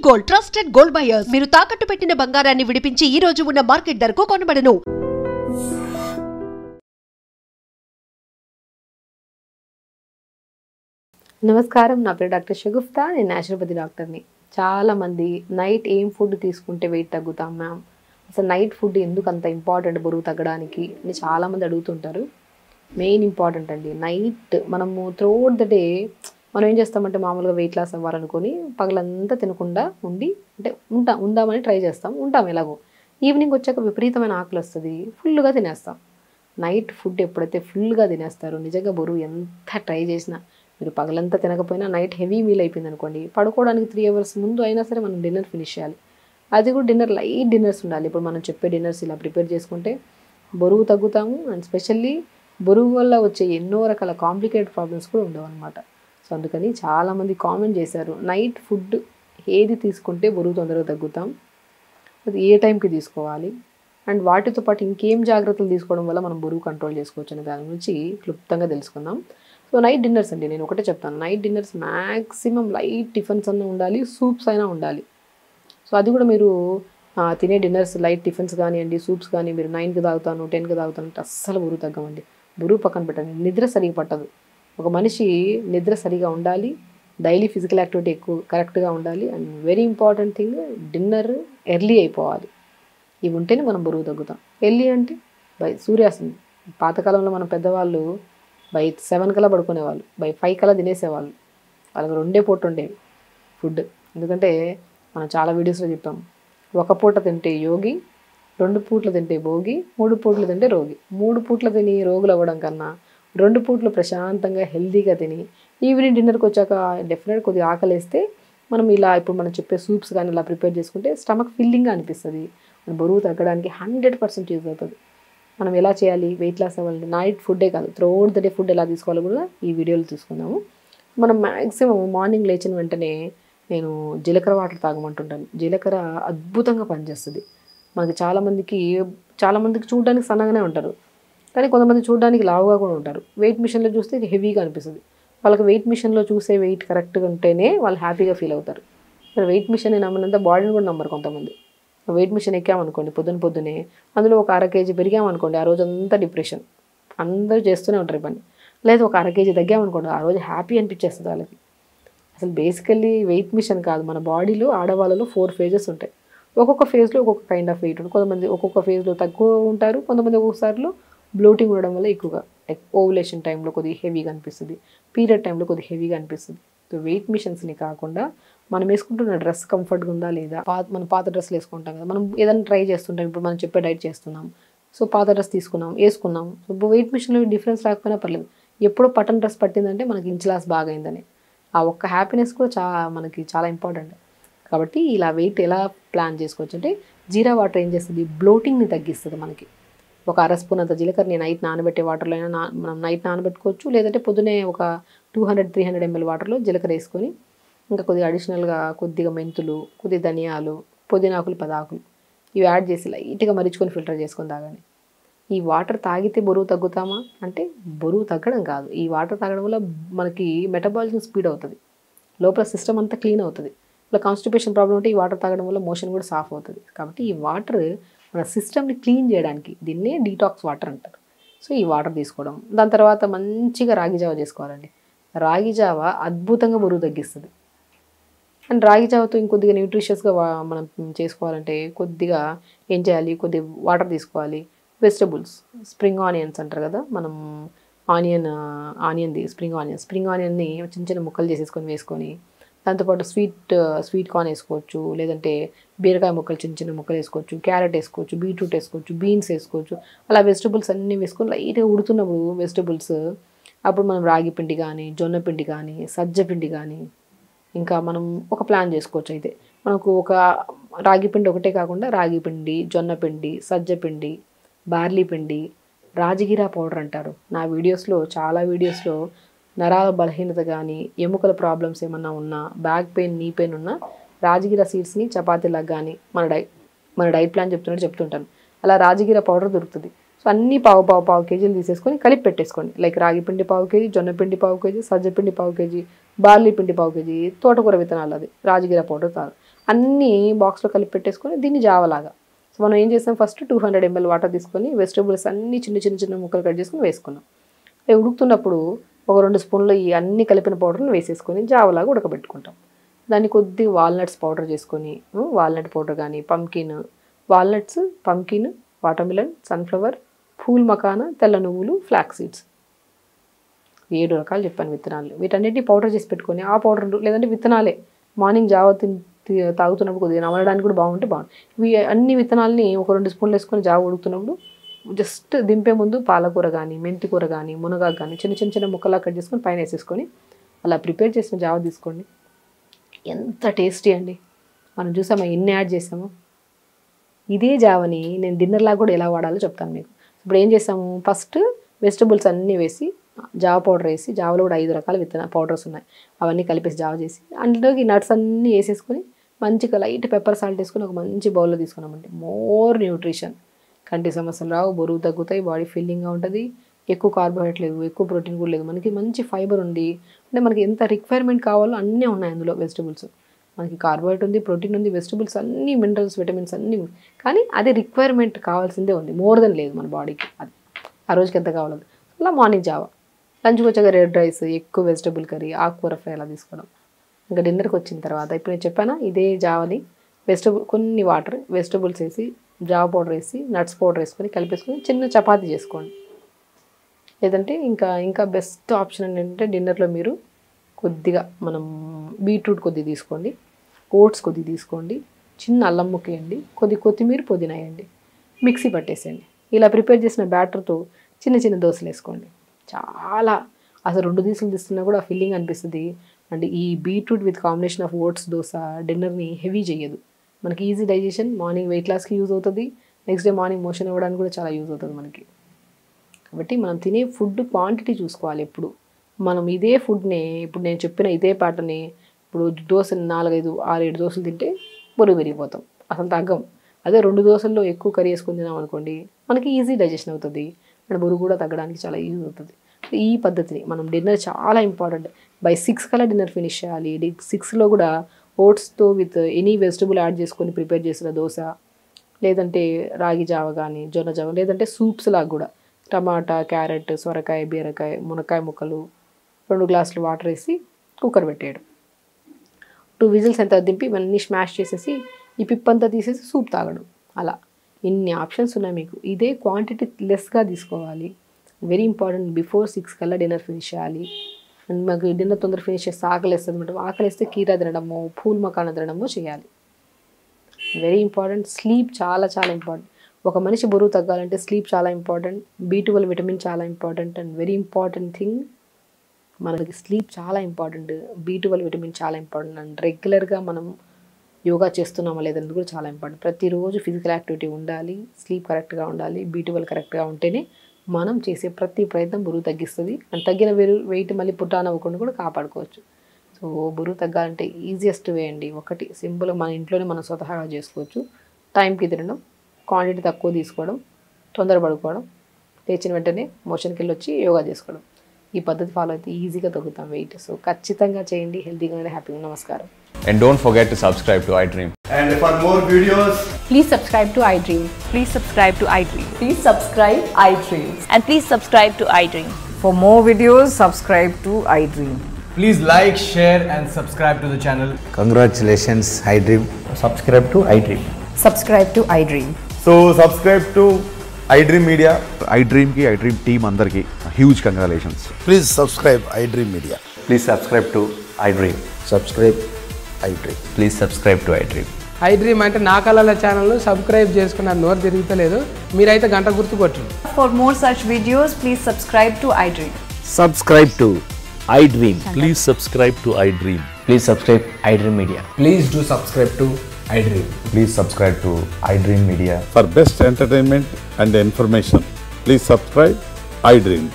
Gold trusted gold buyers మీరు తాకట్టు పెట్టిన బంగారాన్ని విడిపించి ఈ రోజు ఉన్న మార్కెట్ ధరకు కొనబడను. నమస్కారం, నా పేరు డాక్టర్ షగుఫ్తా. నేను న్యాచురోపతి డాక్టర్ని. చాలామంది నైట్ ఏం ఫుడ్ తీసుకుంటే వెయిట్ తగ్గుతాం మ్యామ్, అసలు నైట్ ఫుడ్ ఎందుకు అంత ఇంపార్టెంట్ బరువు తగ్గడానికి అని చాలామంది అడుగుతుంటారు. మెయిన్ ఇంపార్టెంట్ అండి. నైట్ మనము త్రూఅవుట్ ద డే మనం ఏం చేస్తామంటే మామూలుగా వెయిట్ లాస్ అవ్వాలనుకొని పగలంతా తినకుండా ఉండి అంటే ఉందామని ట్రై చేస్తాం, ఉంటాం ఎలాగో. ఈవినింగ్ వచ్చాక విపరీతమైన ఆకలి వస్తుంది, ఫుల్గా తినేస్తాం. నైట్ ఫుడ్ ఎప్పుడైతే ఫుల్గా తినేస్తారో నిజంగా బరువు ఎంత ట్రై చేసినా, మీరు పగలంతా తినకపోయినా నైట్ హెవీ మీల్ అయిపోయింది అనుకోండి, పడుకోవడానికి 3 hours ముందు అయినా సరే మనం డిన్నర్ ఫినిష్ చేయాలి. అది కూడా డిన్నర్ లైట్ డిన్నర్స్ ఉండాలి. ఇప్పుడు మనం చెప్పే డిన్నర్స్ ఇలా ప్రిపేర్ చేసుకుంటే బరువు తగ్గుతాము. అండ్ స్పెషల్లీ బరువు వల్ల వచ్చే ఎన్నో రకాల కాంప్లికేటెడ్ ప్రాబ్లమ్స్ కూడా ఉండవు అనమాట. సో అందుకని చాలామంది కామెంట్ చేశారు, నైట్ ఫుడ్ ఏది తీసుకుంటే బరువు తొందరగా తగ్గుతాం, అది ఏ టైంకి తీసుకోవాలి, అండ్ వాటితో పాటు ఇంకేం జాగ్రత్తలు తీసుకోవడం వల్ల మనం బరువు కంట్రోల్ చేసుకోవచ్చు అనే దాని గురించి క్లుప్తంగా తెలుసుకుందాం. సో నైట్ డిన్నర్స్ అండి, నేను ఒకటే చెప్తాను, night dinners maximum light tiffins అన్నా ఉండాలి, సూప్స్ అయినా ఉండాలి. సో అది కూడా మీరు తినే డిన్నర్స్ లైట్ టిఫిన్స్ కానివ్వండి, సూప్స్ కానీ మీరు 9కి తాగుతాను 10కి తాగుతాను అంటే అస్సలు బరువు తగ్గమండి. బరువు పక్కన పెట్టండి, నిద్ర సరిగా పట్టదు. ఒక మనిషి నిద్ర సరిగా ఉండాలి, డైలీ ఫిజికల్ యాక్టివిటీ ఎక్కువ కరెక్ట్గా ఉండాలి, and very important thing dinner early అయిపోవాలి. ఇవి ఉంటేనే మనం బరువు తగ్గుతాం. ఎర్లీ అంటే బై సూర్యాస్తమయం. పాతకాలంలో మన పెద్దవాళ్ళు బై 7 కల్లా పడుకునేవాళ్ళు, బై 5 కల్లా తినేసేవాళ్ళు. వాళ్ళకి 2 పూట ఉండేవి ఫుడ్. ఎందుకంటే మనం చాలా వీడియోస్లో చెప్పాం, ఒక పూట తింటే యోగి, 2 పూట్లు తింటే భోగి, 3 పూట్లు తింటే రోగి. 3 పూట్లు తిని రోగులు అవ్వడం కన్నా 2 పూట్లు ప్రశాంతంగా హెల్తీగా తిని ఈవినింగ్ డిన్నర్కి వచ్చాక డెఫినెట్ కొద్దిగా ఆకలిస్తే మనం ఇలా ఇప్పుడు మనం చెప్పే సూప్స్ కానీ ఇలా ప్రిపేర్ చేసుకుంటే స్టమక్ ఫిల్లింగ్గా అనిపిస్తుంది. మన బరువు తగ్గడానికి 100% యూజ్ అవుతుంది. మనం ఎలా చేయాలి, వెయిట్ లాస్ అవ్వాలంటే నైట్ ఫుడ్డే కాదు, త్రూఅవుట్ ద డే ఫుడ్ ఎలా తీసుకోవాలో కూడా ఈ వీడియోలో తీసుకుందాము. మనం మ్యాక్సిమం మార్నింగ్ లేచిన వెంటనే నేను జీలకర్ర వాటర్ తాగమంటుంటాను. జీలకర్ర అద్భుతంగా పనిచేస్తుంది. మనకి చాలామందికి చూడడానికి సన్నగానే ఉంటారు, కానీ కొంతమంది చూడడానికి లావుగా కూడా ఉంటారు. వెయిట్ మిషన్లో చూస్తే హెవీగా అనిపిస్తుంది. వాళ్ళకి వెయిట్ మిషన్లో చూసే వెయిట్ కరెక్ట్గా ఉంటేనే వాళ్ళు హ్యాపీగా ఫీల్ అవుతారు. మరి వెయిట్ మిషన్ నమ్మనంత బాడీని కూడా నమ్మరు కొంతమంది. వెయిట్ మిషన్ ఎక్కామనుకోండి పొద్దునే, అందులో ఒక 1/2 kg పెరిగామనుకోండి, ఆ రోజు అంతా డిప్రెషన్, అందరూ చేస్తూనే ఉంటారు పని. లేదు ఒక 1/2 kg తగ్గామనుకోండి, ఆ రోజు హ్యాపీ అనిపించేస్తుంది వాళ్ళకి. అసలు బేసికల్లీ వెయిట్ మిషన్ కాదు, మన బాడీలో ఆడవాళ్ళలో 4 phases ఉంటాయి. ఒక్కొక్క ఫేజ్లో ఒక్కొక్క కైండ్ ఆఫ్ వెయిట్ ఉంటుంది. కొంతమంది ఒక్కొక్క ఫేజ్లో తక్కువ ఉంటారు, కొంతమంది ఒక్కొక్కసారిలో బ్లోటింగ్ ఉండడం వల్ల ఎక్కువగా, లైక్ ఓవులేషన్ టైంలో కొద్దిగా హెవీగా అనిపిస్తుంది, పీరియడ్ టైంలో కొద్దిగా హెవీగా అనిపిస్తుంది. సో వెయిట్ మిషన్స్ని కాకుండా మనం వేసుకుంటున్న డ్రెస్ కంఫర్ట్గా ఉందా లేదా, మనం పాత డ్రెస్లు వేసుకుంటాం కదా, మనం ఏదైనా ట్రై చేస్తుంటాం, ఇప్పుడు మనం చెప్పే డైట్ చేస్తున్నాం, సో పాత డ్రెస్ తీసుకున్నాం వేసుకున్నాం, సో వెయిట్ మిషన్లో డిఫరెన్స్ రాకపోయినా పర్లేదు, ఎప్పుడో పట్టన్ డ్రెస్ పట్టిందంటే మనకి ఇంచ్ లాస్ బాగా అయిందని, ఆ ఒక్క హ్యాపీనెస్ కూడా మనకి చాలా ఇంపార్టెంట్. కాబట్టి ఇలా వెయిట్ ఎలా ప్లాన్ చేసుకోవచ్చు అంటే, జీరా వాటర్ ఏం చేస్తుంది, బ్లోటింగ్ని తగ్గిస్తుంది. మనకి ఒక 1/2 స్పూన్ అంత జీలకర్రని నైట్ నానబెట్టే వాటర్లో అయినా మనం నైట్ నానబెట్టుకోవచ్చు, లేదంటే పొద్దునే ఒక 200-300 ml వాటర్లో జీలకర్ర వేసుకొని ఇంకా కొద్దిగా అడిషనల్గా కొద్దిగా మెంతులు, కొద్దిగా ధనియాలు, పుదీనాకులు, 10 ఆకులు ఇవి యాడ్ చేసి లైట్గా మరిచుకొని ఫిల్టర్ చేసుకొని తాగాలి. ఈ వాటర్ తాగితే బరువు తగ్గుతామా అంటే బరువు తగ్గడం కాదు, ఈ వాటర్ తాగడం వల్ల మనకి మెటబాలిజం స్పీడ్ అవుతుంది, లోపల సిస్టమ్ అంతా క్లీన్ అవుతుంది. ఇలా కాన్స్టిపేషన్ ప్రాబ్లం ఉంటే ఈ వాటర్ తాగడం వల్ల మోషన్ కూడా సాఫ్ అవుతుంది. కాబట్టి ఈ వాటర్ మన సిస్టమ్ని క్లీన్ చేయడానికి, దీన్నే డీటాక్స్ వాటర్ అంటారు. సో ఈ వాటర్ తీసుకోవడం, దాని తర్వాత మంచిగా రాగి జావ చేసుకోవాలండి. రాగి జావ అద్భుతంగా బరువు తగ్గిస్తుంది. అండ్ రాగి జావతో ఇంకొద్దిగా న్యూట్రిషియస్గా మనం చేసుకోవాలంటే కొద్దిగా ఏం చేయాలి, కొద్దిగా వాటర్ తీసుకోవాలి, వెజిటబుల్స్, స్ప్రింగ్ ఆనియన్స్ అంటారు కదా, మనం ఆనియన్ది స్ప్రింగ్ ఆనియన్ని చిన్న చిన్న ముక్కలు చేసేసుకొని వేసుకొని, దాంతోపాటు స్వీట్ కార్న్ వేసుకోవచ్చు, లేదంటే బీరకాయ ముక్కలు చిన్న చిన్న ముక్కలు వేసుకోవచ్చు, క్యారెట్ వేసుకోవచ్చు, బీట్రూట్ వేసుకోవచ్చు, బీన్స్ వేసుకోవచ్చు. అలా వెజిటబుల్స్ అన్నీ వేసుకొని లైట్గా ఉడుతున్నప్పుడు వెజిటబుల్స్, అప్పుడు మనం రాగి పిండి కానీ, జొన్న పిండి కానీ, సజ్జ పిండి కానీ, ఇంకా మనం ఒక ప్లాన్ చేసుకోవచ్చు. అయితే మనకు ఒక రాగి పిండి ఒకటే కాకుండా రాగి పిండి, జొన్న పిండి, సజ్జ పిండి, బార్లీ పిండి, రాజగిరా పౌడర్ అంటారు. నా చాలా వీడియోస్లో నరాల బలహీనత కానీ, ఎముకల ప్రాబ్లమ్స్ ఏమన్నా ఉన్నా, బ్యాక్ పెయిన్, నీ పెయిన్ ఉన్నా రాజగిరా సీడ్స్ని చపాతీలాగా కానీ మన డైట్ ప్లాన్ చెప్తుంటాను, అలా రాజగిరా పౌడర్ దొరుకుతుంది. సో అన్నీ పావు కేజీలు తీసేసుకొని కలిపి పెట్టేసుకోండి. లైక్ రాగి పిండి పావు కేజీ, జొన్న పిండి పావు కేజీ, సజ్జ పిండి పావు కేజీ, బార్లీ పిండి పావు కేజీ, తోటకూర విత్తనాలు, అది రాజగిరా పౌడర్ తాగు. అన్నీ బాక్స్లో కలిపి పెట్టేసుకొని దీన్ని జావలాగా. సో మనం ఏం చేసాం, ఫస్ట్ 200 ml వాటర్ తీసుకొని వెజిటబుల్స్ అన్నీ చిన్న చిన్న చిన్న ముక్కలు కట్ చేసుకొని వేసుకున్నాం. అవి ఉడుకుతున్నప్పుడు ఒక 2 స్పూన్లు ఈ అన్ని కలిపిన పౌడర్ని వేసేసుకొని జావలాగా ఉడకబెట్టుకుంటాం. దాన్ని కొద్దిగా వాల్నట్స్ పౌడర్ చేసుకొని, వాల్నట్ పౌడర్ కానీ walnuts, pumpkin, watermelon, sunflower, pool makhana, తెల్ల నువ్వులు, ఫ్లాక్స్ సీడ్స్, 7 రకాలు చెప్పాను విత్తనాలు. వీటన్నిటిని పౌడర్ చేసి పెట్టుకొని ఆ పౌడర్ లేదంటే విత్తనాలే మార్నింగ్ జావ తాగుతున్నప్పుడు కొద్దిగా నమలడానికి కూడా బాగుంటుంది. ఇవి అన్ని విత్తనాలని ఒక 2 స్పూన్లు వేసుకొని జావ ఉడుకుతున్నప్పుడు జస్ట్ దింపే ముందు పాలకూర కానీ, మెంతి కూర కానీ, మునగాకు కానీ చిన్న చిన్న చిన్న ముక్కలా కట్ చేసుకొని పైన వేసేసుకొని అలా ప్రిపేర్ చేసిన జావ తీసుకోండి. ఎంత టేస్టీ అండి. మనం చూసామా ఎన్ని యాడ్ చేసాము. ఇదే జావని నేను డిన్నర్లాగా కూడా ఎలా వాడాలో చెప్తాను మీకు. ఇప్పుడు ఏం చేసాము, ఫస్ట్ వెజిటబుల్స్ అన్నీ వేసి జావ పౌడర్ వేసి, జావలో కూడా 5 రకాల పౌడర్స్ ఉన్నాయి, అవన్నీ కలిపేసి జావ చేసి అందులోకి నట్స్ అన్నీ వేసేసుకొని మంచిగా లైట్ పెప్పర్ సాల్ట్ వేసుకొని ఒక మంచి బౌల్లో తీసుకున్నామంటే మోర్ న్యూట్రిషన్, కంటి సమస్యలు రావు, బరువు తగ్గుతాయి, బాడీ ఫీలింగ్గా ఉంటుంది, ఎక్కువ కార్బోహైడ్రేట్ లేదు, ఎక్కువ ప్రోటీన్ కూడా లేదు, మనకి మంచి ఫైబర్ ఉంది. అంటే మనకి ఎంత రిక్వైర్మెంట్ కావాలో అన్నీ ఉన్నాయి అందులో. వెజిటబుల్స్ మనకి కార్బోహైడ్రేట్ ఉంది, ప్రోటీన్ ఉంది, వెజిటబుల్స్ అన్నీ మినరల్స్, విటమిన్స్ అన్నీ, కానీ అదే రిక్వైర్మెంట్ కావాల్సిందే ఉంది, మోర్ దెన్ లేదు మన బాడీకి. అది ఆ రోజుకి ఎంత కావాలో అలా. మార్నింగ్ జావ, లంచ్కి వచ్చాక రెడ్ రైస్, ఎక్కువ వెజిటబుల్ కర్రీ, ఆకుకూర ఫ్రై అలా తీసుకోవడం. ఇంకా డిన్నర్కి వచ్చిన తర్వాత ఇప్పుడు నేను చెప్పానా ఇదే జావని కొన్ని వాటర్, వెజిటబుల్స్ వేసి, జావ పౌడర్ వేసి, నట్స్ పౌడర్ వేసుకొని కలిపేసుకొని చిన్న చపాతీ చేసుకోండి. లేదంటే ఇంకా బెస్ట్ ఆప్షన్ ఏంటంటే డిన్నర్లో మీరు కొద్దిగా మనం బీట్రూట్ కొద్దిగా తీసుకోండి, ఓట్స్ కొద్దిగా తీసుకోండి, చిన్న అల్లం ముక్క వేయండి, కొత్తిమీర పుదీనా వేయండి, మిక్సీ పట్టేసేయండి. ఇలా ప్రిపేర్ చేసిన బ్యాటర్తో చిన్న చిన్న దోశలు వేసుకోండి. చాలా అసలు 2 దోశలు తీస్తున్నా కూడా ఫీలింగ్ అనిపిస్తుంది. అంటే ఈ beetroot with combination of oats dosa డిన్నర్ని హెవీ చేయదు, మనకి ఈజీ డైజెషన్, మార్నింగ్ వెయిట్ లాస్కి యూజ్ అవుతుంది, నెక్స్ట్ డే మార్నింగ్ మోషన్ ఇవ్వడానికి కూడా చాలా యూజ్ అవుతుంది మనకి. కాబట్టి మనం తినే ఫుడ్ క్వాంటిటీ చూసుకోవాలి ఎప్పుడు. మనం ఇదే ఫుడ్ని ఇప్పుడు నేను చెప్పిన ఇదే పాటని ఇప్పుడు దోశలు 4, 5, 6, 7 దోశలు తింటే బరువు పెరిగిపోతాం, అసలు తగ్గం. అదే 2 దోశల్లో ఎక్కువ కర్రీ వేసుకొని తినాం అనుకోండి, మనకి ఈజీ డైజెషన్ అవుతుంది, మన బరువు కూడా తగ్గడానికి చాలా యూజ్ అవుతుంది. ఈ పద్ధతిని మనం డిన్నర్ చాలా ఇంపార్టెంట్. బై 6 కల్లా డిన్నర్ ఫినిష్ చేయాలి. 6లో కూడా ఓట్స్తో విత్ ఎనీ వెజిటబుల్ యాడ్ చేసుకొని ప్రిపేర్ చేసిన దోశ, లేదంటే రాగి జావ కానీ, జొన్న జావ, లేదంటే సూప్స్ లాగా కూడా టమాటా, క్యారెట్, సొరకాయ, బీరకాయ, మునక్కాయ ముక్కలు, 2 గ్లాసులు వాటర్ వేసి కుక్కర్ పెట్టేయడం. 2 విజిల్స్ ఎంత దింపి ఇవన్నీ స్మాష్ చేసేసి ఈ పిప్పంతా తీసేసి సూప్ తాగడం. అలా ఇన్ని ఆప్షన్స్ ఉన్నాయి మీకు. ఇదే క్వాంటిటీ లెస్గా తీసుకోవాలి. Very important. బిఫోర్ 6 కల్లా డిన్నర్ ఫినిష్ చేయాలి. అండ్ మాకు డిన్నర్ తొందర ఫినిష్ చేస్తే ఆకలిస్తుంది అనమాట. ఆకలిస్తే కీరా తినడము, పూల్ మకానా తినడము చేయాలి. Very important. స్లీప్ చాలా చాలా ఇంపార్టెంట్. ఒక మనిషి బరువు తగ్గాలంటే స్లీప్ చాలా ఇంపార్టెంట్, B12 విటమిన్ చాలా important. And very important thing, మనకి స్లీప్ చాలా ఇంపార్టెంట్, B12 విటమిన్ చాలా ఇంపార్టెంట్. అండ్ రెగ్యులర్గా మనం యోగా చేస్తున్నామా లేదని కూడా చాలా ఇంపార్టెంట్. ప్రతిరోజు ఫిజికల్ యాక్టివిటీ ఉండాలి, స్లీప్ కరెక్ట్గా ఉండాలి, B12 కరెక్ట్గా ఉంటేనే మనం చేసే ప్రతి ప్రయత్నం బరువు తగ్గిస్తుంది. అండ్ తగ్గిన వెయిట్ మళ్ళీ పుట్టాన్ అవ్వకుండా కూడా కాపాడుకోవచ్చు. సో బరువు తగ్గాలంటే ఈజియెస్ట్ వే అండి ఒకటి, సింపుల్గా మన ఇంట్లోనే మనం స్వతహాగా చేసుకోవచ్చు. టైంకి తినడం, క్వాంటిటీ తక్కువ తీసుకోవడం, తొందర పడుకోవడం, లేచిన వెంటనే మోషన్కి వెళ్ళి వచ్చి యోగా చేసుకోవడం. ఈ పద్ధతి ఫాలో అయితే ఈజీగా తగ్గుతాం వెయిట్. సో ఖచ్చితంగా చేయండి. హెల్తీగా హ్యాపీగా. నమస్కారం. And don't forget to subscribe to iDream. And for more videos, Please subscribe to iDream. Please subscribe to iDream. Please subscribe iDream. And please subscribe to iDream. For more videos, subscribe to iDream. please like, share and subscribe to the channel. Congratulations, iDream. Subscribe to iDream. Subscribe to iDream. So subscribe to iDream Media. iDream ki iDream team andarki huge congratulations. Please subscribe iDream Media. Please subscribe to iDream. Subscribe iDream. Please subscribe to iDream. iDream అంటే నా కళల channel subscribe చేసుకున్న నోరు తిరుగుతలేదు, మీరైతే గంట గుర్తు కొట్టండి. For more such videos, please subscribe to iDream. Subscribe to iDream. Please subscribe to iDream. Please subscribe iDream Media. Please do subscribe to iDream. Please subscribe to iDream Media. For best entertainment and information, please subscribe iDream.